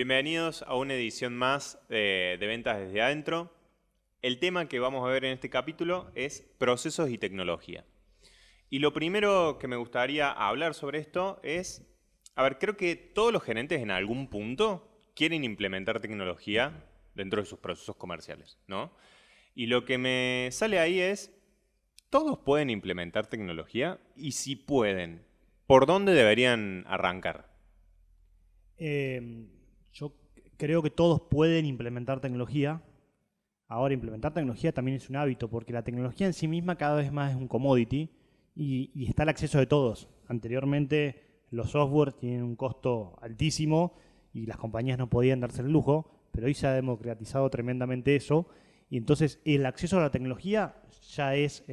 Bienvenidos a una edición más de Ventas desde Adentro. El tema que vamos a ver en este capítulo es procesos y tecnología. Y lo primero que me gustaría hablar sobre esto es, creo que todos los gerentes en algún punto quieren implementar tecnología dentro de sus procesos comerciales, ¿no? Y lo que me sale ahí es, ¿todos pueden implementar tecnología? Y si pueden, ¿por dónde deberían arrancar? Yo creo que todos pueden implementar tecnología. Ahora, implementar tecnología también es un hábito, porque la tecnología en sí misma cada vez más es un commodity y está al acceso de todos. Anteriormente los software tienen un costo altísimo y las compañías no podían darse el lujo, pero hoy se ha democratizado tremendamente eso y entonces el acceso a la tecnología ya es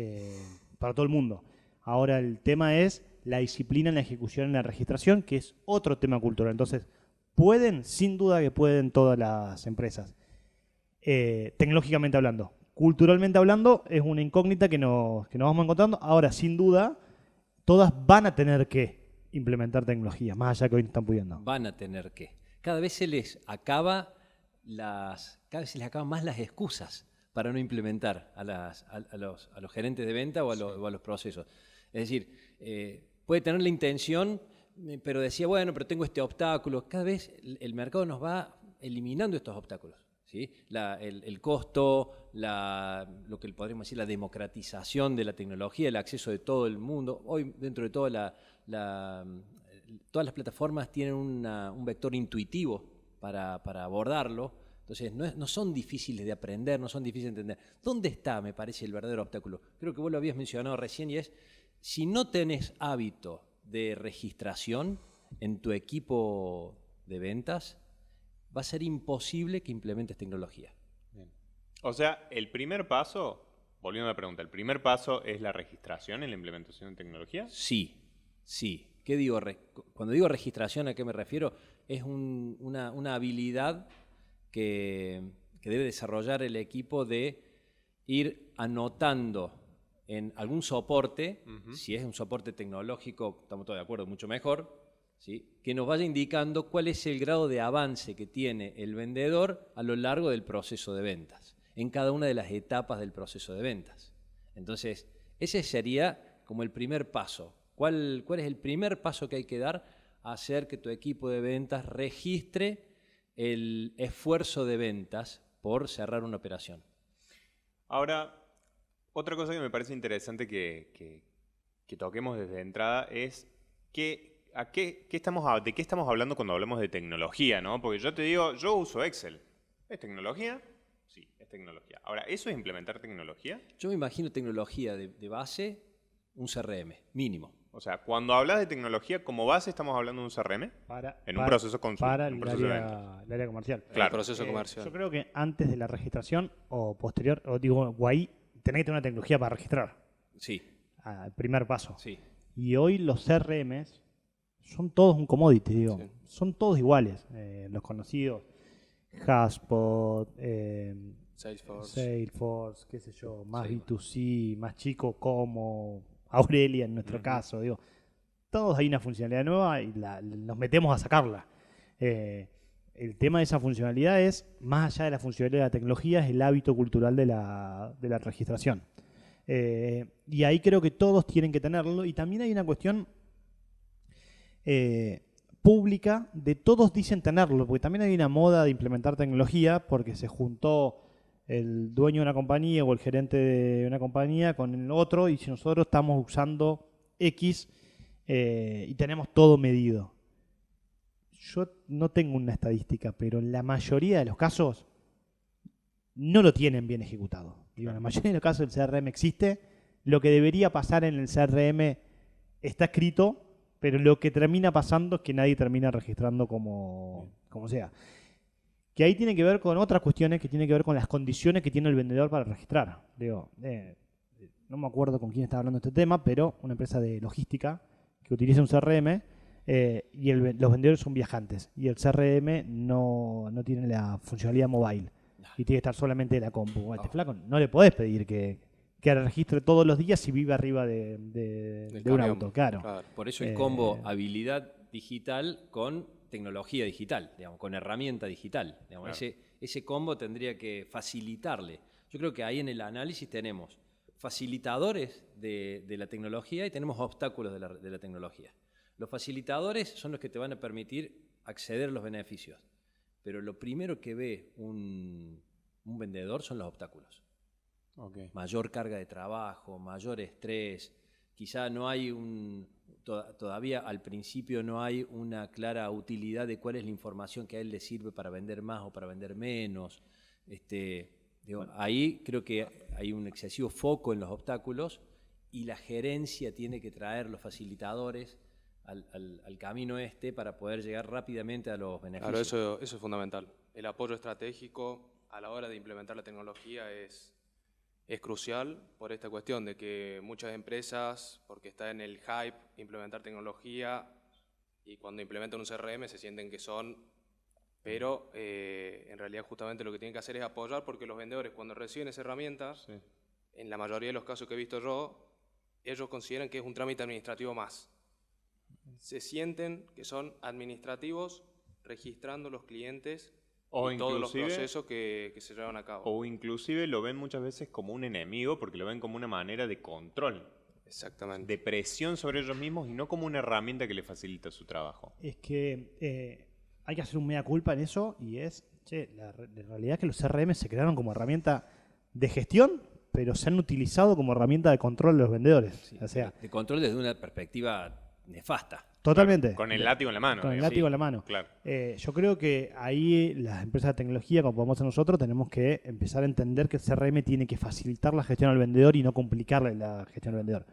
para todo el mundo. Ahora el tema es la disciplina en la ejecución, en la registración, que es otro tema cultural. Entonces, pueden, sin duda que pueden todas las empresas, tecnológicamente hablando. Culturalmente hablando, es una incógnita que nos vamos encontrando. Ahora, sin duda, todas van a tener que implementar tecnología, más allá que hoy no están pudiendo. Van a tener que. Cada vez se les acaban más las excusas para no implementar a los gerentes de venta o a los procesos. Es decir, puede tener la intención, pero decía, bueno, pero tengo este obstáculo. Cada vez el mercado nos va eliminando estos obstáculos, ¿sí? El costo, lo que podríamos decir, la democratización de la tecnología, el acceso de todo el mundo. Hoy, dentro de todas las plataformas tienen un vector intuitivo para abordarlo. Entonces, no son difíciles de aprender, no son difíciles de entender. ¿Dónde está, me parece, el verdadero obstáculo? Creo que vos lo habías mencionado recién y es, si no tenés hábito de registración en tu equipo de ventas, va a ser imposible que implementes tecnología. Bien. O sea, el primer paso, volviendo a la pregunta, ¿el primer paso es la registración en la implementación de tecnología? Sí. ¿Qué digo? Cuando digo registración, ¿a qué me refiero? Es una habilidad que debe desarrollar el equipo de ir anotando en algún soporte, si es un soporte tecnológico, estamos todos de acuerdo, mucho mejor, ¿sí? Que nos vaya indicando cuál es el grado de avance que tiene el vendedor a lo largo del proceso de ventas, en cada una de las etapas del proceso de ventas. Entonces, ese sería como el primer paso. ¿Cuál es el primer paso que hay que dar? Hacer que tu equipo de ventas registre el esfuerzo de ventas por cerrar una operación. Ahora, otra cosa que me parece interesante que toquemos desde entrada es ¿de qué estamos hablando cuando hablamos de tecnología, ¿no? Porque yo te digo, yo uso Excel. ¿Es tecnología? Sí, es tecnología. Ahora, ¿eso es implementar tecnología? Yo me imagino tecnología de base, un CRM, mínimo. O sea, cuando hablas de tecnología como base, estamos hablando de un CRM un proceso para un proceso de venta. el área comercial. Claro. El proceso comercial. Yo creo que antes de la registración o posterior, o ahí tenés que tener una tecnología para registrar. Sí. El primer paso. Sí. Y hoy los CRMs son todos un commodity, digo. Sí. Son todos iguales. Los conocidos, HubSpot, Salesforce, qué sé yo, más B2C, más chico como Aurelia en nuestro caso, digo. Todos hay una funcionalidad nueva y nos metemos a sacarla. El tema de esa funcionalidad es, más allá de la funcionalidad de la tecnología, es el hábito cultural de la registración. Y ahí creo que todos tienen que tenerlo. Y también hay una cuestión pública de todos dicen tenerlo, porque también hay una moda de implementar tecnología porque se juntó el dueño de una compañía o el gerente de una compañía con el otro y si nosotros estamos usando X y tenemos todo medido. Yo no tengo una estadística, pero en la mayoría de los casos no lo tienen bien ejecutado. Digo, en la mayoría de los casos el CRM existe, lo que debería pasar en el CRM está escrito, pero lo que termina pasando es que nadie termina registrando como sea. Que ahí tiene que ver con otras cuestiones, que tiene que ver con las condiciones que tiene el vendedor para registrar. Digo, no me acuerdo con quién estaba hablando de este tema, pero una empresa de logística que utiliza un CRM y los vendedores son viajantes y el CRM no tiene la funcionalidad mobile y tiene que estar solamente de la compu. Este flaco no le podés pedir que registre todos los días si vive arriba de un auto, claro. Por eso el combo habilidad digital con tecnología digital, digamos, con herramienta digital. Digamos, Claro. ese combo tendría que facilitarle. Yo creo que ahí en el análisis tenemos facilitadores de la tecnología y tenemos obstáculos de la tecnología. Los facilitadores son los que te van a permitir acceder a los beneficios, pero lo primero que ve un vendedor son los obstáculos. Okay. Mayor carga de trabajo, mayor estrés, quizá no hay todavía al principio no hay una clara utilidad de cuál es la información que a él le sirve para vender más o para vender menos. Ahí creo que hay un excesivo foco en los obstáculos y la gerencia tiene que traer los facilitadores al camino para poder llegar rápidamente a los beneficios. Claro, eso es fundamental. El apoyo estratégico a la hora de implementar la tecnología es crucial por esta cuestión de que muchas empresas, porque está en el hype implementar tecnología, y cuando implementan un CRM se sienten que son, pero en realidad justamente lo que tienen que hacer es apoyar, porque los vendedores cuando reciben esa herramienta, Sí. en la mayoría de los casos que he visto yo, ellos consideran que es un trámite administrativo más. Se sienten que son administrativos registrando los clientes O y todos los inclusive- procesos que se llevan a cabo. O inclusive lo ven muchas veces como un enemigo porque lo ven como una manera de control, Exactamente. de presión sobre ellos mismos y no como una herramienta que les facilita su trabajo. Es que hay que hacer un mea culpa en eso y la realidad es que los CRM se crearon como herramienta de gestión, pero se han utilizado como herramienta de control de los vendedores. Sí, O sea, de control desde una perspectiva nefasta. totalmente. Con el látigo en la mano. Con el digamos. látigo en la mano. Claro. Yo creo que ahí las empresas de tecnología, como podemos hacer nosotros, tenemos que empezar a entender que el CRM tiene que facilitar la gestión al vendedor y no complicarle la gestión al vendedor.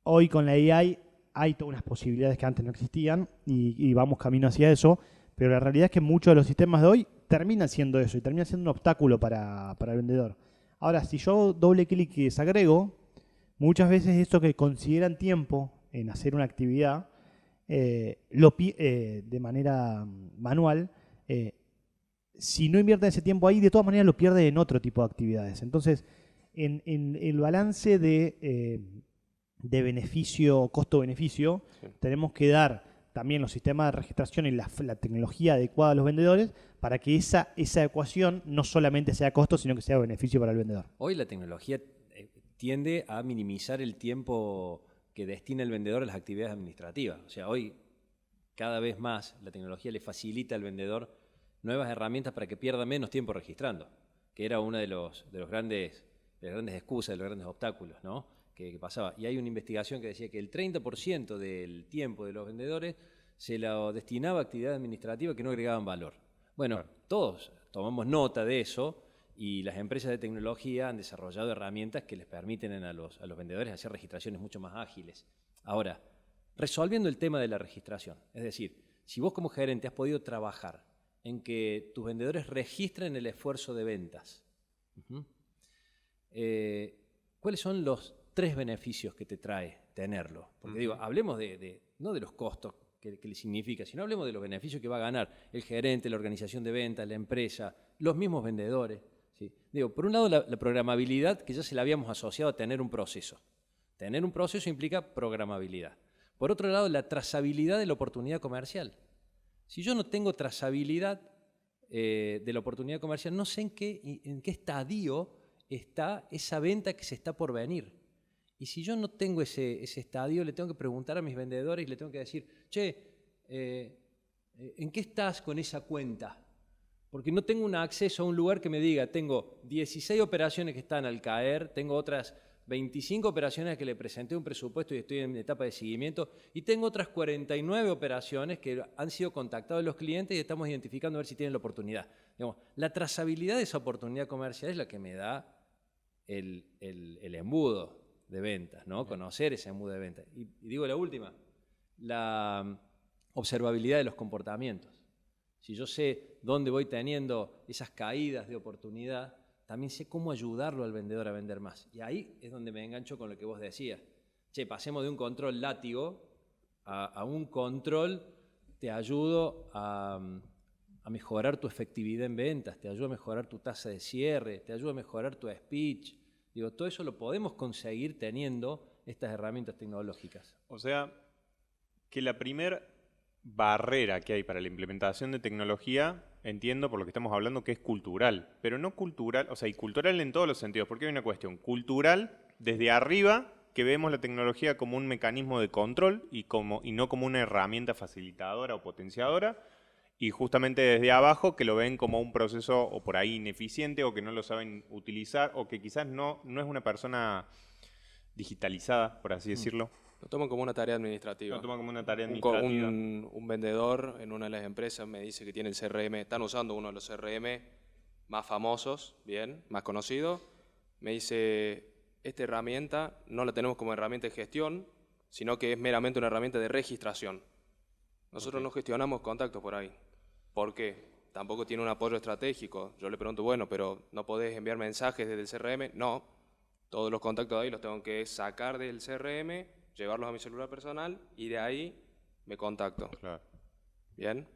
Hoy con la AI hay todas unas posibilidades que antes no existían y vamos camino hacia eso, pero la realidad es que muchos de los sistemas de hoy terminan siendo eso y terminan siendo un obstáculo para el vendedor. Ahora, si yo doble clic y desagrego, muchas veces eso que consideran tiempo en hacer una actividad de manera manual, si no invierten ese tiempo ahí, de todas maneras lo pierden en otro tipo de actividades. Entonces, en el balance de beneficio, costo-beneficio, Sí. tenemos que dar también los sistemas de registración y la tecnología adecuada a los vendedores para que esa ecuación no solamente sea costo, sino que sea beneficio para el vendedor. Hoy la tecnología tiende a minimizar el tiempo que destina el vendedor a las actividades administrativas. O sea, hoy cada vez más la tecnología le facilita al vendedor nuevas herramientas para que pierda menos tiempo registrando, que era una de las grandes excusas, de los grandes obstáculos, ¿no? que pasaba. Y hay una investigación que decía que el 30% del tiempo de los vendedores se lo destinaba a actividades administrativas que no agregaban valor. Bueno, todos tomamos nota de eso y las empresas de tecnología han desarrollado herramientas que les permiten a los vendedores hacer registraciones mucho más ágiles. Ahora, resolviendo el tema de la registración, es decir, si vos como gerente has podido trabajar en que tus vendedores registren el esfuerzo de ventas, ¿cuáles son los 3 beneficios que te trae tenerlo? Porque digo, hablemos no de los costos que le significa, sino hablemos de los beneficios que va a ganar el gerente, la organización de ventas, la empresa, los mismos vendedores. ¿Sí? Digo, por un lado la programabilidad, que ya se la habíamos asociado a tener un proceso. Tener un proceso implica programabilidad. Por otro lado, la trazabilidad de la oportunidad comercial. Si yo no tengo trazabilidad de la oportunidad comercial, no sé en qué estadio está esa venta que se está por venir. Y si yo no tengo ese estadio, le tengo que preguntar a mis vendedores y le tengo que decir, che, ¿en qué estás con esa cuenta? Porque no tengo un acceso a un lugar que me diga, tengo 16 operaciones que están al caer, tengo otras 25 operaciones que le presenté un presupuesto y estoy en etapa de seguimiento, y tengo otras 49 operaciones que han sido contactados los clientes y estamos identificando a ver si tienen la oportunidad. Digamos, la trazabilidad de esa oportunidad comercial es la que me da el embudo de ventas, ¿no? Conocer ese embudo de ventas. Y digo la última, la observabilidad de los comportamientos. Si yo sé dónde voy teniendo esas caídas de oportunidad, también sé cómo ayudarlo al vendedor a vender más. Y ahí es donde me engancho con lo que vos decías. Che, pasemos de un control látigo a un control, te ayudo a mejorar tu efectividad en ventas, te ayuda a mejorar tu tasa de cierre, te ayuda a mejorar tu speech. Digo, todo eso lo podemos conseguir teniendo estas herramientas tecnológicas. O sea, que la primer barrera que hay para la implementación de tecnología, entiendo por lo que estamos hablando que es cultural, pero no cultural, o sea, y cultural en todos los sentidos, porque hay una cuestión cultural desde arriba, que vemos la tecnología como un mecanismo de control y no como una herramienta facilitadora o potenciadora, y justamente desde abajo que lo ven como un proceso o por ahí ineficiente o que no lo saben utilizar o que quizás no es una persona digitalizada, por así decirlo. Lo toman como una tarea administrativa. Lo toman como una tarea Un, administrativa. un vendedor en una de las empresas me dice que tiene el CRM, están usando uno de los CRM más famosos, bien, más conocido. Me dice, esta herramienta no la tenemos como herramienta de gestión, sino que es meramente una herramienta de registración. Nosotros no gestionamos contactos por ahí. ¿Por qué? Tampoco tiene un apoyo estratégico. Yo le pregunto, bueno, pero ¿no podés enviar mensajes desde el CRM? No. Todos los contactos de ahí los tengo que sacar del CRM, llevarlos a mi celular personal y de ahí me contacto. Claro. ¿Bien?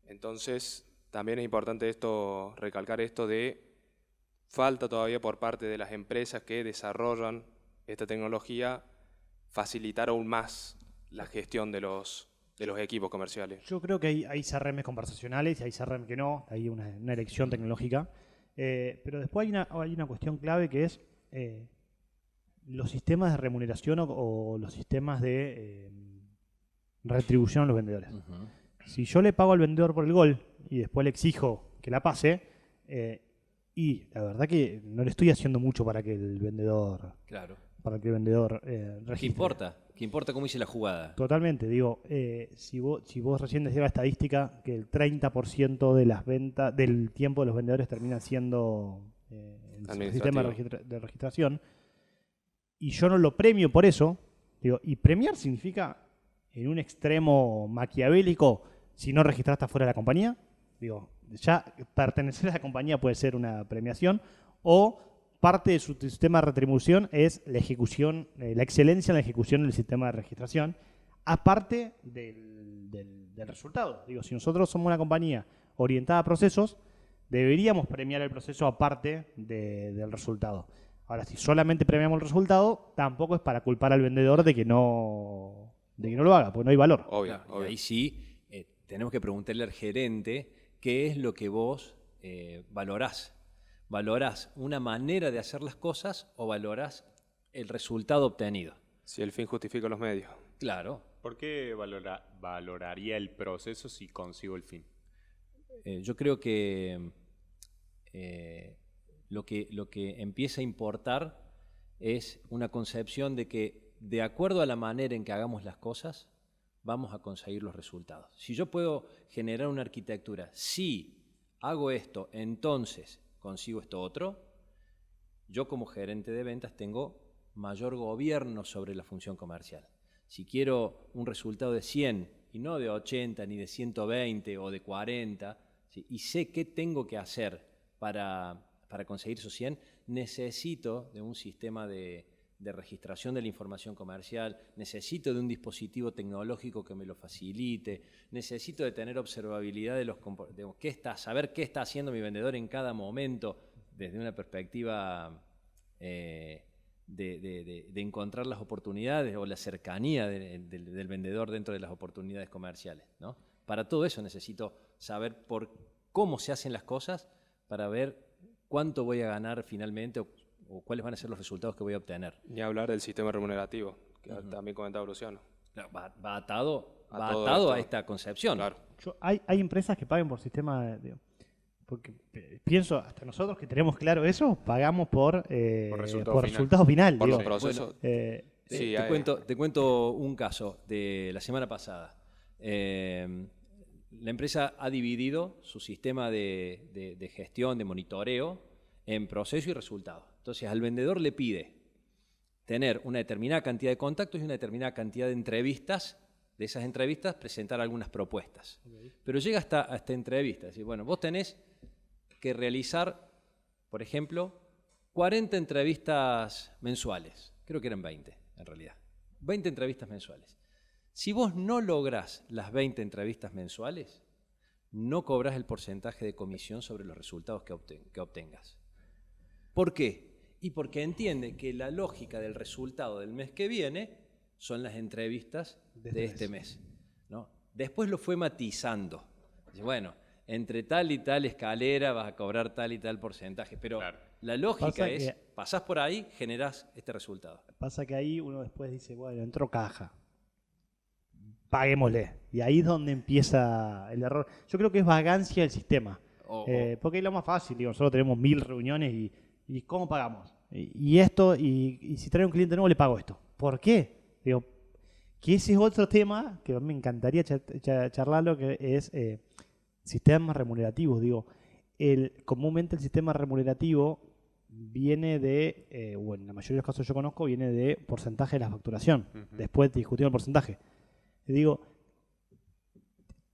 Entonces, también es importante esto, recalcar esto de falta todavía por parte de las empresas que desarrollan esta tecnología facilitar aún más la gestión de los equipos comerciales. Yo creo que hay CRM conversacionales y hay CRM que no, hay una elección tecnológica. Pero después hay una cuestión clave que es los sistemas de remuneración o los sistemas de retribución a los vendedores. Si yo le pago al vendedor por el gol y después le exijo que la pase, y la verdad que no le estoy haciendo mucho para que el vendedor, Claro. registre. ¿Qué importa? ¿Qué importa cómo hice la jugada? Totalmente, digo, si vos recién decías la estadística que el 30% de las ventas, del tiempo de los vendedores termina siendo el sistema de registración, y yo no lo premio por eso, digo, y premiar significa, en un extremo maquiavélico, si no registraste fuera de la compañía, digo, ya pertenecer a la compañía puede ser una premiación, o parte de su sistema de retribución es la ejecución, la excelencia en la ejecución del sistema de registración, aparte del resultado. Digo, si nosotros somos una compañía orientada a procesos, deberíamos premiar el proceso aparte del resultado. Ahora, si solamente premiamos el resultado, tampoco es para culpar al vendedor de que no lo haga, porque no hay valor. Obvio, Claro, obvio. y ahí sí tenemos que preguntarle al gerente qué es lo que vos valorás. ¿Valorás una manera de hacer las cosas o valorás el resultado obtenido? Si el fin justifica los medios. Claro. ¿Por qué valoraría el proceso si consigo el fin? Yo creo que lo que empieza a importar es una concepción de que de acuerdo a la manera en que hagamos las cosas, vamos a conseguir los resultados. Si yo puedo generar una arquitectura, si hago esto, entonces consigo esto otro, yo como gerente de ventas tengo mayor gobierno sobre la función comercial. Si quiero un resultado de 100 y no de 80, ni de 120 o de 40, ¿sí? Y sé qué tengo que hacer para conseguir esos 100, necesito de un sistema de registración de la información comercial, necesito de un dispositivo tecnológico que me lo facilite, necesito de tener observabilidad saber qué está haciendo mi vendedor en cada momento desde una perspectiva de encontrar las oportunidades o la cercanía del vendedor dentro de las oportunidades comerciales, ¿no? Para todo eso necesito saber cómo se hacen las cosas para ver cuánto voy a ganar finalmente o cuáles van a ser los resultados que voy a obtener. Ni hablar del sistema remunerativo, que también comentaba Luciano. Claro, va atado esto. a esta concepción. Claro. Hay empresas que pagan por sistema, porque pienso, hasta nosotros que tenemos claro eso, pagamos por resultado final. Por digo. los procesos. Sí, Te cuento un caso de la semana pasada. La empresa ha dividido su sistema de gestión, de monitoreo, en proceso y resultado. Entonces, al vendedor le pide tener una determinada cantidad de contactos y una determinada cantidad de entrevistas. De esas entrevistas, presentar algunas propuestas. Okay. Pero llega hasta esta entrevista. Es decir, bueno, vos tenés que realizar, por ejemplo, 40 entrevistas mensuales. Creo que eran 20, en realidad. 20 entrevistas mensuales. Si vos no lográs las 20 entrevistas mensuales, no cobrás el porcentaje de comisión sobre los resultados que obtengas. ¿Por qué? Y porque entiende que la lógica del resultado del mes que viene son las entrevistas de este mes, ¿no? Después lo fue matizando. Dice, bueno, entre tal y tal escalera vas a cobrar tal y tal porcentaje. Pero Claro. la lógica Pasa es, que- pasás por ahí, generás este resultado. Pasa que ahí uno después dice, bueno, entró caja, paguémosle. Y ahí es donde empieza el error. Yo creo que es vagancia del sistema. Porque es lo más fácil, digo, nosotros tenemos 1000 reuniones y ¿cómo pagamos? Y esto, y si trae un cliente nuevo le pago esto. ¿Por qué? Digo, que ese es otro tema que me encantaría charlarlo, que es sistemas remunerativos. Digo, comúnmente el sistema remunerativo viene de, o en la mayoría de los casos yo conozco, viene de porcentaje de la facturación. Ujú. Después discutimos el porcentaje. Y digo,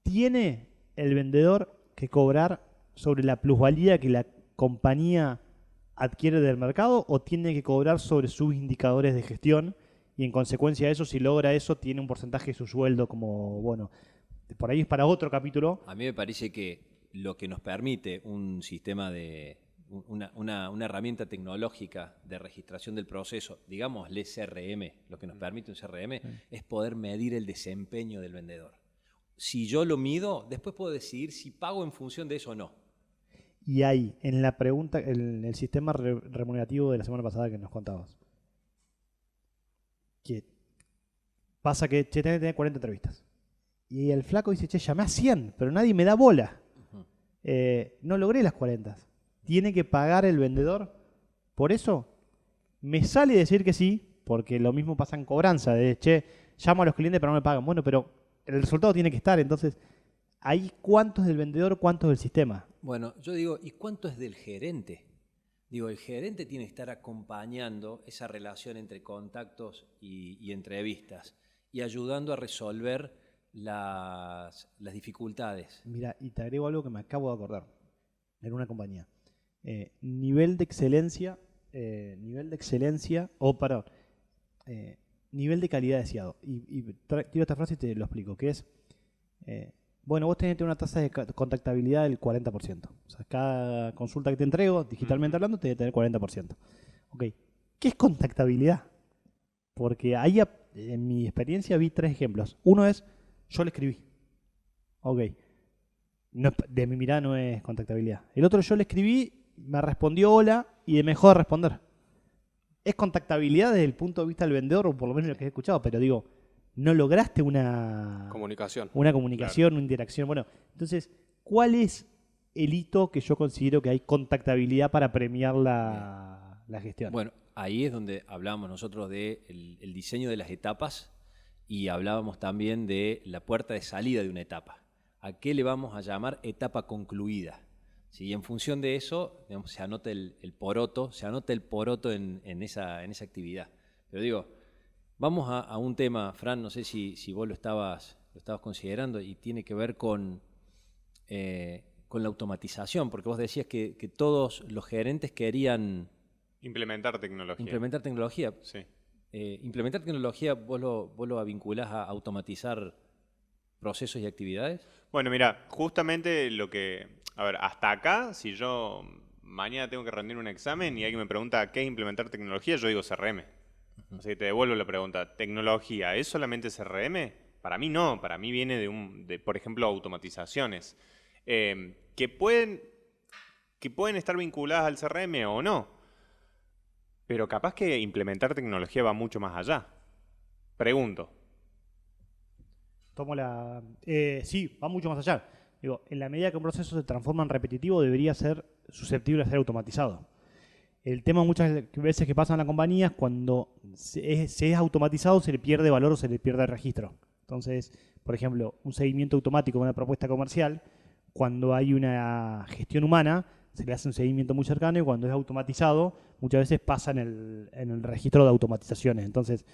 ¿tiene el vendedor que cobrar sobre la plusvalía que la compañía adquiere del mercado o tiene que cobrar sobre sus indicadores de gestión? Y en consecuencia de eso, si logra eso, tiene un porcentaje de su sueldo como, bueno, por ahí es para otro capítulo. A mí me parece que lo que nos permite un sistema de una herramienta tecnológica de registración del proceso, digámosle CRM, lo que nos permite un CRM es poder medir el desempeño del vendedor. Si yo lo mido, después puedo decidir si pago en función de eso o no. Y ahí, en la pregunta, en el sistema remunerativo de la semana pasada que nos contabas, que pasa que che, tenés que tener 40 entrevistas. Y el flaco dice, che, llamé a 100, pero nadie me da bola. No logré las 40. ¿Tiene que pagar el vendedor por eso? Me sale decir que sí, porque lo mismo pasa en cobranza, de, che, llamo a los clientes pero no me pagan. Bueno, pero el resultado tiene que estar, entonces, ¿ahí cuánto es del vendedor, cuánto es del sistema? Bueno, yo digo, ¿y cuánto es del gerente? Digo, el gerente tiene que estar acompañando esa relación entre contactos y entrevistas y ayudando a resolver las dificultades. Mira, y te agrego algo que me acabo de acordar en una compañía. Nivel de excelencia, nivel de calidad deseado. Y tiro esta frase y te lo explico, que es, bueno, vos tenés que tener una tasa de contactabilidad del 40%. O sea, cada consulta que te entrego, digitalmente hablando, te debe tener 40%. Ok, ¿qué es contactabilidad? Porque ahí, en mi experiencia, vi 3 ejemplos. Uno es, yo le escribí. Ok. No, de mi mirada no es contactabilidad. El otro, yo le escribí, me respondió hola y me dejó de responder. Es contactabilidad desde el punto de vista del vendedor, o por lo menos lo que he escuchado, pero digo, no lograste una Comunicación. comunicación, una interacción. Bueno, entonces, ¿cuál es el hito que yo considero que hay contactabilidad para premiar la gestión? Bueno, ahí es donde hablábamos nosotros del el diseño de las etapas y hablábamos también de la puerta de salida de una etapa. ¿A qué le vamos a llamar etapa concluida? ¿Sí? Y en función de eso, digamos, se anota el poroto en esa actividad. Pero digo, vamos a un tema, Fran, no sé si vos lo estabas considerando, y tiene que ver con la automatización, porque vos decías que todos los gerentes querían Implementar tecnología. implementar tecnología. Sí. ¿Implementar tecnología vos lo vinculás a automatizar procesos y actividades? Bueno, mira, justamente lo que... A ver, hasta acá, si yo mañana tengo que rendir un examen y alguien me pregunta qué es implementar tecnología, yo digo CRM. Así que te devuelvo la pregunta. ¿Tecnología es solamente CRM? Para mí no, para mí viene de por ejemplo, automatizaciones. Que pueden estar vinculadas al CRM o no. Pero capaz que implementar tecnología va mucho más allá. Pregunto. Sí, va mucho más allá. Digo, en la medida que un proceso se transforma en repetitivo, debería ser susceptible de ser automatizado. El tema muchas veces que pasa en la compañía es cuando se es automatizado, se le pierde valor o se le pierde el registro. Entonces, por ejemplo, un seguimiento automático de una propuesta comercial, cuando hay una gestión humana, se le hace un seguimiento muy cercano, y cuando es automatizado, muchas veces pasa en el registro de automatizaciones. Entonces,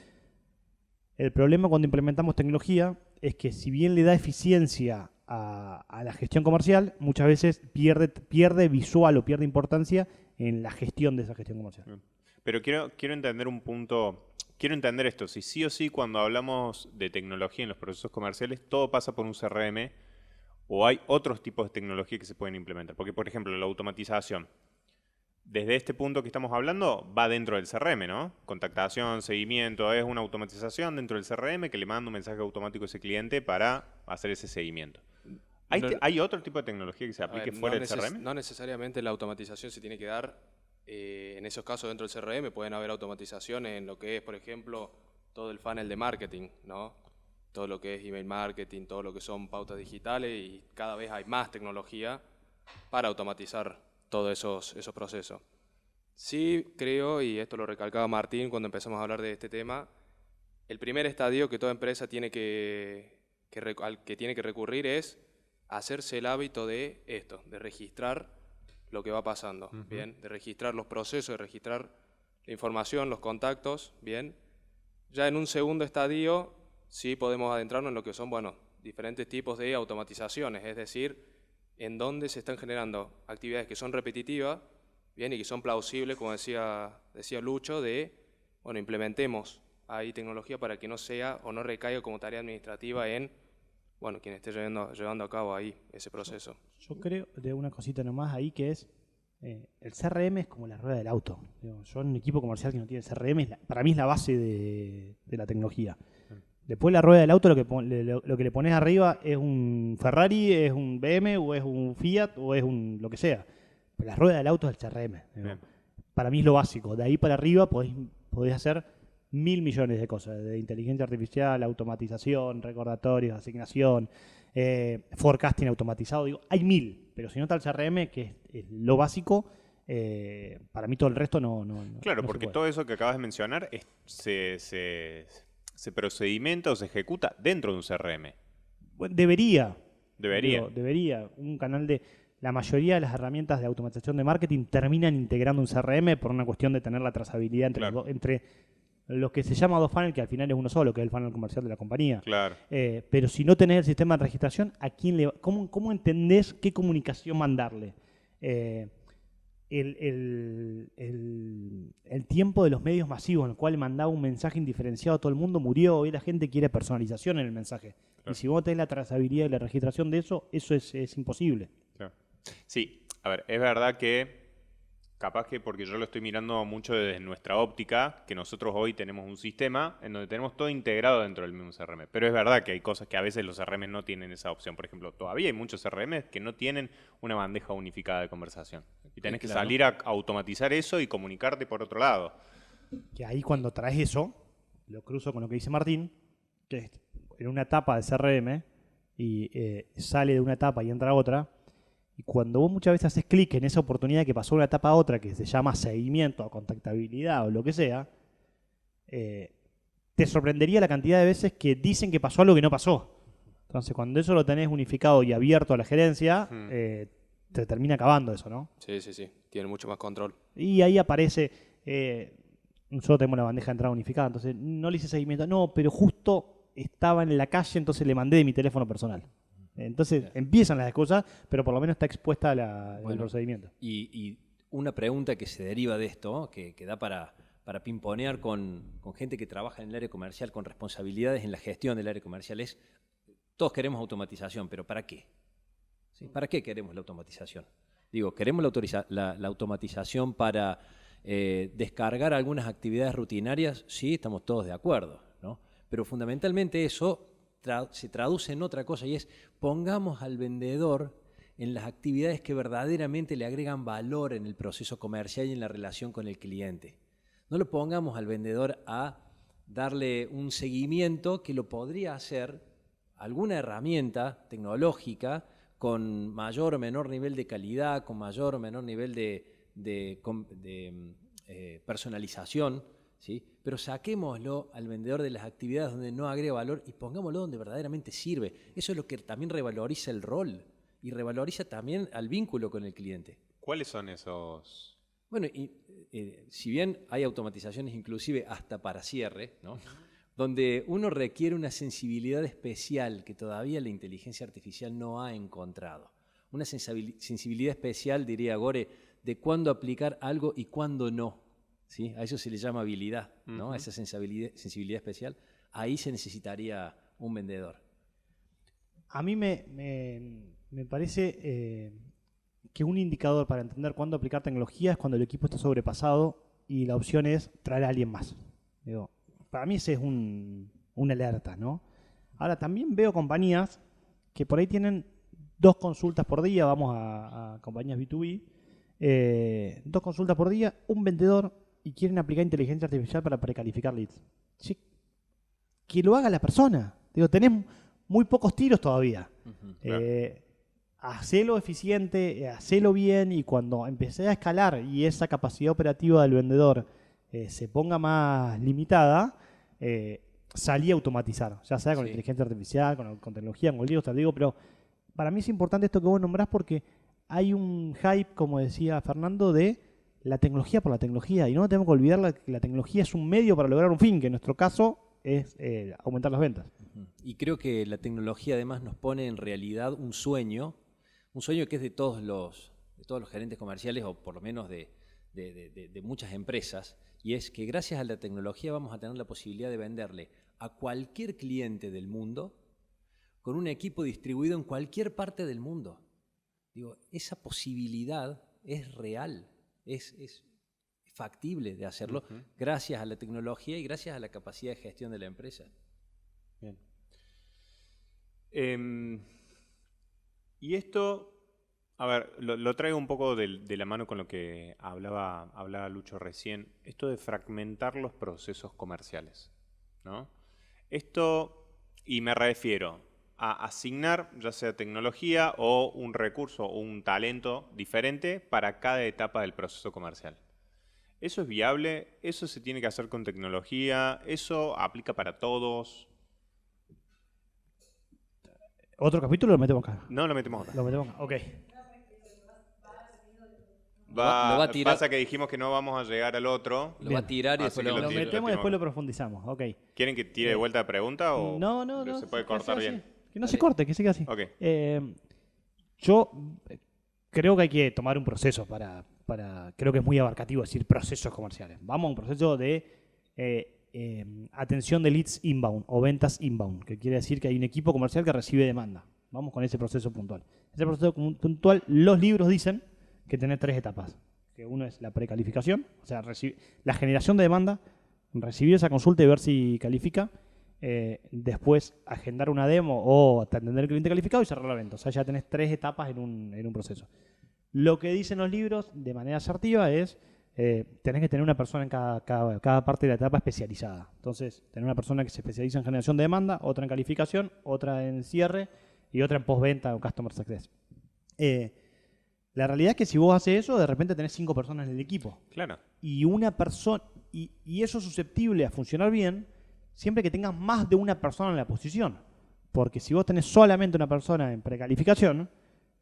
el problema cuando implementamos tecnología es que si bien le da eficiencia a la gestión comercial, muchas veces pierde visual o pierde importancia en la gestión de esa gestión comercial. Pero quiero entender un punto, quiero entender esto, si sí o sí cuando hablamos de tecnología en los procesos comerciales, todo pasa por un CRM o hay otros tipos de tecnología que se pueden implementar. Porque, por ejemplo, la automatización. desde este punto que estamos hablando, va dentro del CRM, ¿no? Contactación, seguimiento, es una automatización dentro del CRM que le manda un mensaje automático a ese cliente para hacer ese seguimiento. ¿Hay otro tipo de tecnología que se aplique fuera del CRM? No necesariamente la automatización se tiene que dar en esos casos dentro del CRM. Pueden haber automatizaciones en lo que es, por ejemplo, todo el funnel de marketing, ¿no? Todo lo que es email marketing, todo lo que son pautas digitales, y cada vez hay más tecnología para automatizar todos esos procesos. Sí creo, y esto lo recalcaba Martín cuando empezamos a hablar de este tema, el primer estadio que toda empresa tiene al que tiene que recurrir es hacerse el hábito de esto, de registrar lo que va pasando, ¿bien? De registrar los procesos, de registrar la información, los contactos, ¿bien? Ya en un segundo estadio sí podemos adentrarnos en lo que son, bueno, diferentes tipos de automatizaciones, es decir, en donde se están generando actividades que son repetitivas, bien, y que son plausibles, como decía Lucho, bueno, implementemos ahí tecnología para que no sea o no recaiga como tarea administrativa en, bueno, quien esté llevando a cabo ahí ese proceso. Yo creo, de una cosita nomás ahí, que es, el CRM es como la rueda del auto. Digo, yo en un equipo comercial que no tiene CRM, para mí es la base de la tecnología. Después la rueda del auto, lo que le pones arriba es un Ferrari, es un BM, o es un Fiat, o es un lo que sea. Pero la rueda del auto es el CRM. Para mí es lo básico. De ahí para arriba podés hacer 1000 millones de cosas. De inteligencia artificial, automatización, recordatorios, asignación, forecasting automatizado. Digo, hay 1000. Pero si no está el CRM, que es lo básico, para mí todo el resto no. Claro, no porque se puede. todo eso que acabas de mencionar se procedimenta o se ejecuta dentro de un CRM. Bueno, debería. Debería. Digo, debería. Un canal de... La mayoría de las herramientas de automatización de marketing terminan integrando un CRM por una cuestión de tener la trazabilidad entre lo que se llama dos funnels, que al final es uno solo, que es el funnel comercial de la compañía. Claro. Pero si no tenés el sistema de registración, ¿cómo entendés qué comunicación mandarle? El tiempo de los medios masivos en el cual mandaba un mensaje indiferenciado a todo el mundo murió. Hoy la gente quiere personalización en el mensaje. Claro. Y si vos tenés la trazabilidad y la registración de eso es imposible. Claro. Sí, a ver, es verdad que capaz que porque yo lo estoy mirando mucho desde nuestra óptica, que nosotros hoy tenemos un sistema en donde tenemos todo integrado dentro del mismo CRM. Pero es verdad que hay cosas que a veces los CRM no tienen esa opción. Por ejemplo, todavía hay muchos CRM que no tienen una bandeja unificada de conversación. Y tenés que salir a automatizar eso y comunicarte por otro lado. Que ahí cuando traes eso, lo cruzo con lo que dice Martín, que es en una etapa de CRM y sale de una etapa y entra a otra. Y cuando vos muchas veces haces clic en esa oportunidad que pasó de una etapa a otra, que se llama seguimiento o contactabilidad o lo que sea, te sorprendería la cantidad de veces que dicen que pasó algo que no pasó. Entonces, cuando eso lo tenés unificado y abierto a la gerencia, te termina acabando eso, ¿no? Sí. Tiene mucho más control. Y ahí aparece, nosotros tenemos la bandeja de entrada unificada, entonces no le hice seguimiento. No, pero justo estaba en la calle, entonces le mandé de mi teléfono personal. Entonces empiezan las excusas, pero por lo menos está expuesta el procedimiento. Y una pregunta que se deriva de esto, que da para pimponear con gente que trabaja en el área comercial, con responsabilidades en la gestión del área comercial, es: todos queremos automatización, pero ¿para qué? ¿Sí? ¿Para qué queremos la automatización? Digo, ¿queremos la automatización para descargar algunas actividades rutinarias? Sí, estamos todos de acuerdo, ¿no? Pero fundamentalmente eso se traduce en otra cosa, y es: pongamos al vendedor en las actividades que verdaderamente le agregan valor en el proceso comercial y en la relación con el cliente. No lo pongamos al vendedor a darle un seguimiento que lo podría hacer alguna herramienta tecnológica con mayor o menor nivel de calidad, con mayor o menor nivel de personalización, ¿sí? Pero saquémoslo al vendedor de las actividades donde no agrega valor y pongámoslo donde verdaderamente sirve. Eso es lo que también revaloriza el rol y revaloriza también al vínculo con el cliente. ¿Cuáles son esos? Bueno, si bien hay automatizaciones inclusive hasta para cierre, ¿no? Donde uno requiere una sensibilidad especial que todavía la inteligencia artificial no ha encontrado. Una sensibilidad especial, diría Gore, de cuándo aplicar algo y cuándo no. ¿Sí? A eso se le llama habilidad, ¿no? A esa sensibilidad especial. Ahí se necesitaría un vendedor. A mí me parece que un indicador para entender cuándo aplicar tecnología es cuando el equipo está sobrepasado y la opción es traer a alguien más. Digo, para mí ese es una alerta, ¿no? Ahora, también veo compañías que por ahí tienen 2 consultas por día, vamos a compañías B2B, 2 consultas por día, un vendedor y quieren aplicar inteligencia artificial para precalificar leads. Sí, que lo haga la persona. Digo, tenés muy pocos tiros todavía. Claro. Hacelo eficiente, hacelo bien y cuando empecé a escalar y esa capacidad operativa del vendedor se ponga más limitada, salí a automatizar, ya sea con Sí. inteligencia artificial, con tecnología, con cualquier cosa, digo, pero para mí es importante esto que vos nombrás porque hay un hype, como decía Fernando, de la tecnología por la tecnología y no tenemos que olvidar que la tecnología es un medio para lograr un fin, que en nuestro caso es aumentar las ventas. Y creo que la tecnología además nos pone en realidad un sueño que es de todos los gerentes comerciales o por lo menos de muchas empresas, y es que gracias a la tecnología vamos a tener la posibilidad de venderle a cualquier cliente del mundo con un equipo distribuido en cualquier parte del mundo. Digo, esa posibilidad es real, es factible de hacerlo gracias a la tecnología y gracias a la capacidad de gestión de la empresa. Bien. Y esto, a ver, lo traigo un poco de la mano con lo que hablaba Lucho recién, esto de fragmentar los procesos comerciales, ¿no? Esto, y me refiero a asignar ya sea tecnología o un recurso o un talento diferente para cada etapa del proceso comercial. ¿Eso es viable? ¿Eso se tiene que hacer con tecnología? ¿Eso aplica para todos? ¿Otro capítulo lo metemos acá? No lo metemos acá. Lo metemos acá, ok. Lo va a tirar. Pasa que dijimos que no vamos a llegar al otro. Lo va a tirar y Así después que lo Lo tiro, metemos y tiro después lo acá. profundizamos, ok. ¿Quieren que tire de vuelta la pregunta o No. se puede que cortar sea bien? así. Que no se corte, que siga así. Ok. Yo creo que hay que tomar un proceso para... Creo que es muy abarcativo decir procesos comerciales. Vamos a un proceso de atención de leads inbound o ventas inbound, que quiere decir que hay un equipo comercial que recibe demanda. Vamos con ese proceso puntual. Ese proceso puntual, los libros dicen que tiene 3 etapas. Que uno es la precalificación, o sea, la generación de demanda, recibir esa consulta y ver si califica. Después agendar una demo o atender el cliente calificado y cerrar la venta. O sea, ya tenés 3 etapas en un proceso. Lo que dicen los libros de manera asertiva es tenés que tener una persona en cada parte de la etapa especializada. Entonces, tener una persona que se especializa en generación de demanda, otra en calificación, otra en cierre y otra en postventa o customer success. La realidad es que si vos haces eso, de repente tenés 5 personas en el equipo. Claro. Y una persona y eso es susceptible a funcionar bien siempre que tengas más de una persona en la posición. Porque si vos tenés solamente una persona en precalificación,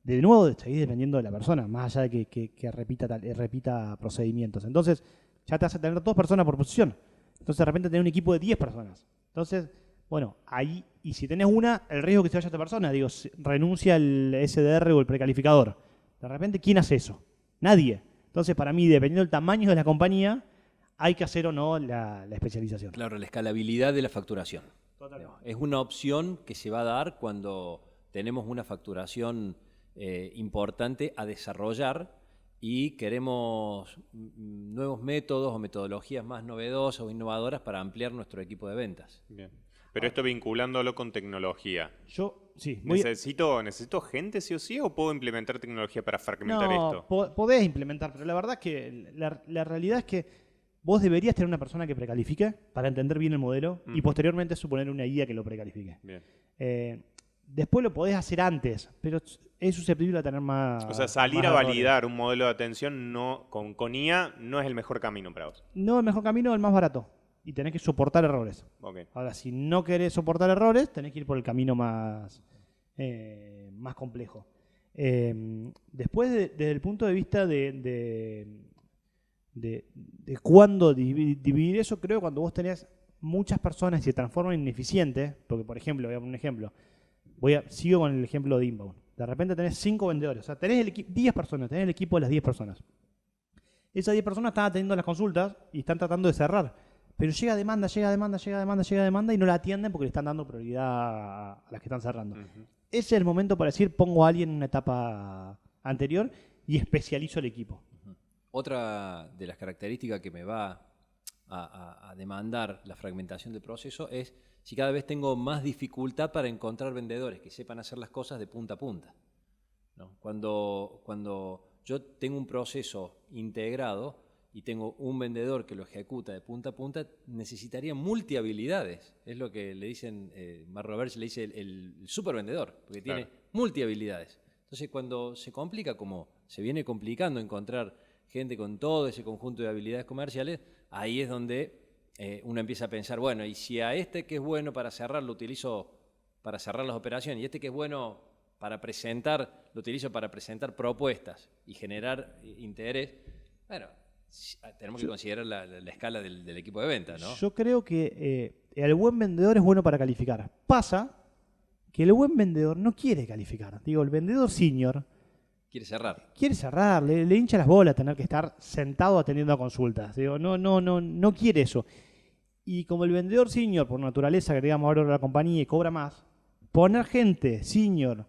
de nuevo seguís dependiendo de la persona, más allá de que repita procedimientos. Entonces, ya te hace tener 2 personas por posición. Entonces, de repente tenés un equipo de 10 personas. Entonces, bueno, ahí, y si tenés una, el riesgo que se vaya esta persona, digo, renuncia el SDR o el precalificador. De repente, ¿quién hace eso? Nadie. Entonces, para mí, dependiendo del tamaño de la compañía, hay que hacer o no la especialización. Claro, la escalabilidad de la facturación. Totalmente. Es una opción que se va a dar cuando tenemos una facturación importante a desarrollar y queremos nuevos métodos o metodologías más novedosas o innovadoras para ampliar nuestro equipo de ventas. Bien. Pero esto vinculándolo con tecnología. Sí, ¿Necesito gente sí o sí o puedo implementar tecnología para fragmentar esto? Podés implementar, pero la verdad es que la realidad es que vos deberías tener una persona que precalifique para entender bien el modelo y posteriormente suponer una guía que lo precalifique. Bien. Después lo podés hacer antes, pero es susceptible a tener más. O sea, salir más a errores. validar un modelo de atención con IA no es el mejor camino para vos. No el mejor camino, el más barato. Y tenés que soportar errores. Ok. Ahora, si no querés soportar errores, tenés que ir por el camino más complejo. Después, desde el punto de vista de cuándo dividir eso, creo que cuando vos tenés muchas personas y se transforman en ineficientes, porque por ejemplo, voy a poner un ejemplo, sigo con el ejemplo de inbound. De repente tenés 5 vendedores, o sea, tenés 10 personas, tenés el equipo de las 10 personas. Esas 10 personas están atendiendo las consultas y están tratando de cerrar. Pero llega demanda y no la atienden porque le están dando prioridad a las que están cerrando. Ese es el momento para decir, pongo a alguien en una etapa anterior y especializo el equipo. Otra de las características que me va a demandar la fragmentación del proceso es si cada vez tengo más dificultad para encontrar vendedores que sepan hacer las cosas de punta a punta, ¿no? Cuando yo tengo un proceso integrado y tengo un vendedor que lo ejecuta de punta a punta, necesitaría multihabilidades. Es lo que le dicen, Mark Roberts le dice el supervendedor, porque tiene multihabilidades. Entonces, cuando se complica, como se viene complicando encontrar gente con todo ese conjunto de habilidades comerciales, ahí es donde uno empieza a pensar, bueno, y si a este que es bueno para cerrar lo utilizo para cerrar las operaciones, y este que es bueno para presentar, lo utilizo para presentar propuestas y generar interés, bueno, tenemos que considerar la escala del equipo de venta, ¿no? Yo creo que el buen vendedor es bueno para calificar. Pasa que el buen vendedor no quiere calificar. Digo, el vendedor senior Quiere cerrar. quiere cerrar, le hincha las bolas tener que estar sentado atendiendo a consultas. Digo, no quiere eso. Y como el vendedor senior, por naturaleza, que digamos ahora la compañía y cobra más, poner gente senior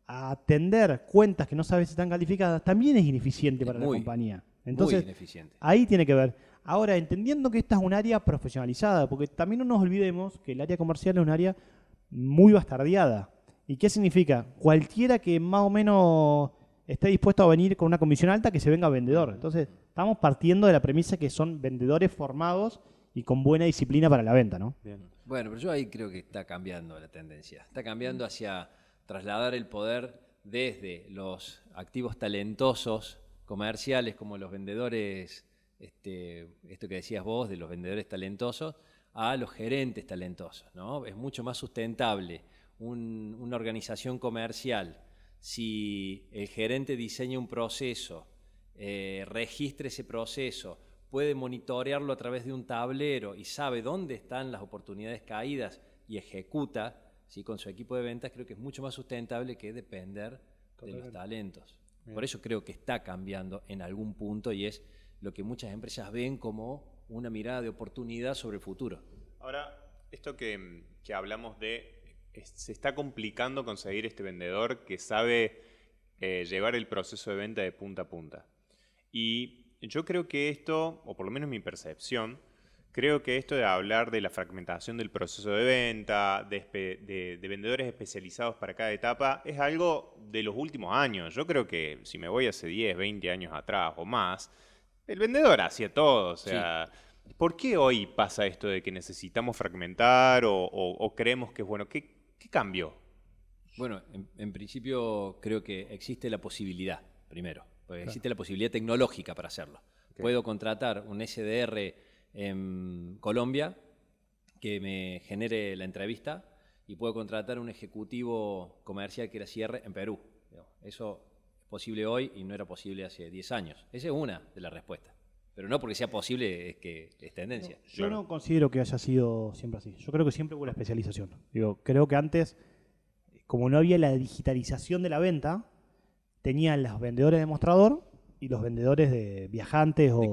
a atender cuentas que no sabe si están calificadas también es ineficiente para la compañía. Entonces, muy ineficiente. Ahí tiene que ver. Ahora, entendiendo que esta es un área profesionalizada, porque también no nos olvidemos que el área comercial es un área muy bastardeada. ¿Y qué significa? Cualquiera que más o menos esté dispuesto a venir con una comisión alta, que se venga vendedor. Entonces, estamos partiendo de la premisa que son vendedores formados y con buena disciplina para la venta, ¿no? Bien. Bueno, pero yo ahí creo que está cambiando la tendencia. Está cambiando hacia trasladar el poder desde los activos talentosos comerciales, como los vendedores, esto que decías vos, de los vendedores talentosos, a los gerentes talentosos, ¿no? Es mucho más sustentable una organización comercial si el gerente diseña un proceso, registra ese proceso, puede monitorearlo a través de un tablero y sabe dónde están las oportunidades caídas y ejecuta, ¿sí?, con su equipo de ventas. Creo que es mucho más sustentable que depender de los talentos. Bien. Por eso creo que está cambiando en algún punto y es lo que muchas empresas ven como una mirada de oportunidad sobre el futuro. Ahora, esto que hablamos de, se está complicando conseguir este vendedor que sabe llevar el proceso de venta de punta a punta. Y yo creo que esto, o por lo menos mi percepción, creo que esto de hablar de la fragmentación del proceso de venta, de vendedores especializados para cada etapa, es algo de los últimos años. Yo creo que si me voy hace 10, 20 años atrás o más, el vendedor hacía todo. O sea, sí. ¿Por qué hoy pasa esto de que necesitamos fragmentar o creemos que es bueno? ¿Qué cambió? Bueno, en principio creo que existe la posibilidad, primero. Porque existe la posibilidad tecnológica para hacerlo. Okay. Puedo contratar un SDR en Colombia que me genere la entrevista y puedo contratar un ejecutivo comercial que era cierre en Perú. Eso es posible hoy y no era posible hace 10 años. Esa es una de las respuestas. Pero no porque sea posible es que es tendencia. No, yo no considero que haya sido siempre así. Yo creo que siempre hubo la especialización. Creo que antes, como no había la digitalización de la venta, tenían los vendedores de mostrador y los vendedores de viajantes o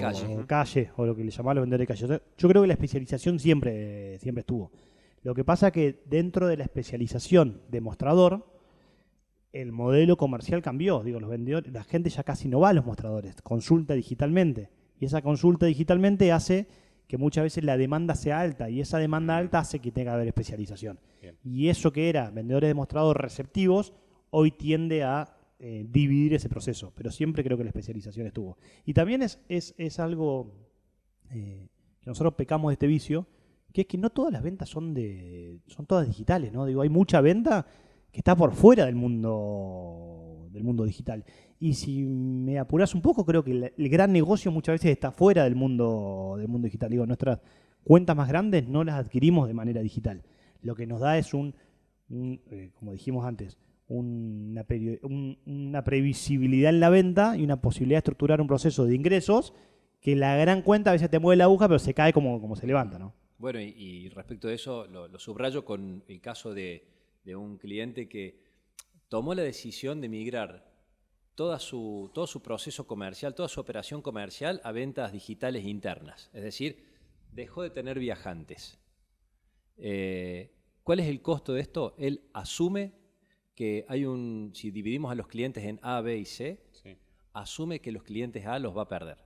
calle, o lo que le llamaban los vendedores de calle. Yo creo que la especialización siempre estuvo. Lo que pasa es que dentro de la especialización de mostrador, el modelo comercial cambió. Los vendedores, la gente ya casi no va a los mostradores, consulta digitalmente. Y esa consulta digitalmente hace que muchas veces la demanda sea alta, y esa demanda alta hace que tenga que haber especialización. Bien. Y eso que era vendedores de mostrador receptivos, hoy tiende a dividir ese proceso, pero siempre creo que la especialización estuvo. Y también es algo que nosotros pecamos de este vicio, que es que no todas las ventas son todas digitales, ¿no? Hay mucha venta que está por fuera del mundo digital. Y si me apuras un poco, creo que el gran negocio muchas veces está fuera del mundo digital. Nuestras cuentas más grandes no las adquirimos de manera digital. Lo que nos da es como dijimos antes, una previsibilidad en la venta y una posibilidad de estructurar un proceso de ingresos que la gran cuenta a veces te mueve la aguja, pero se cae como se levanta, ¿no? Bueno, y respecto de eso, lo subrayo con el caso de un cliente que tomó la decisión de migrar todo su proceso comercial, toda su operación comercial a ventas digitales internas. Es decir, dejó de tener viajantes. ¿Cuál es el costo de esto? Él asume que si dividimos a los clientes en A, B y C, sí, asume que los clientes A los va a perder,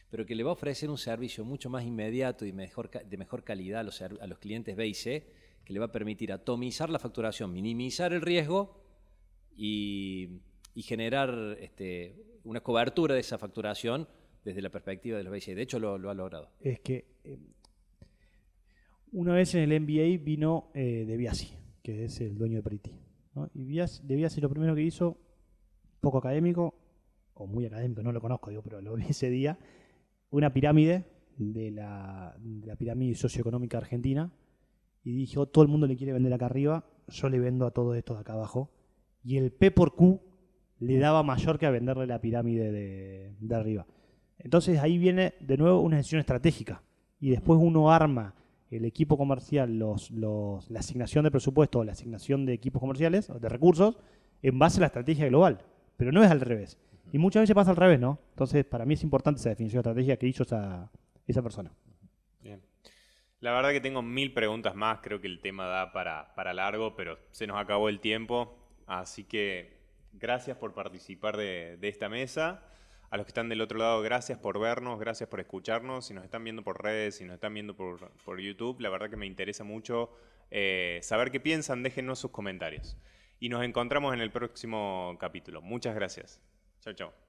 pero que le va a ofrecer un servicio mucho más inmediato y de mejor calidad a los clientes B y C, que le va a permitir atomizar la facturación, minimizar el riesgo y generar una cobertura de esa facturación desde la perspectiva de los B y C. De hecho, lo ha logrado. Es que una vez en el MBA vino De Biasi, que es el dueño de Priti, ¿no? Y De Biasi lo primero que hizo, poco académico, o muy académico, no lo conozco, digo, pero lo vi ese día, una pirámide de la pirámide socioeconómica argentina, y dijo, todo el mundo le quiere vender acá arriba, yo le vendo a todos estos de acá abajo, y el P por Q le daba mayor que a venderle la pirámide de arriba. Entonces ahí viene de nuevo una decisión estratégica, y después uno arma el equipo comercial, la asignación de presupuesto o la asignación de equipos comerciales, o de recursos, en base a la estrategia global, pero no es al revés. Y muchas veces pasa al revés, ¿no? Entonces, para mí es importante esa definición de estrategia que hizo esa persona. Bien. La verdad que tengo 1000 preguntas más, creo que el tema da para largo, pero se nos acabó el tiempo, así que gracias por participar de esta mesa. A los que están del otro lado, gracias por vernos, gracias por escucharnos. Si nos están viendo por redes, si nos están viendo por YouTube, la verdad que me interesa mucho saber qué piensan, déjennos sus comentarios. Y nos encontramos en el próximo capítulo. Muchas gracias. Chao, chao.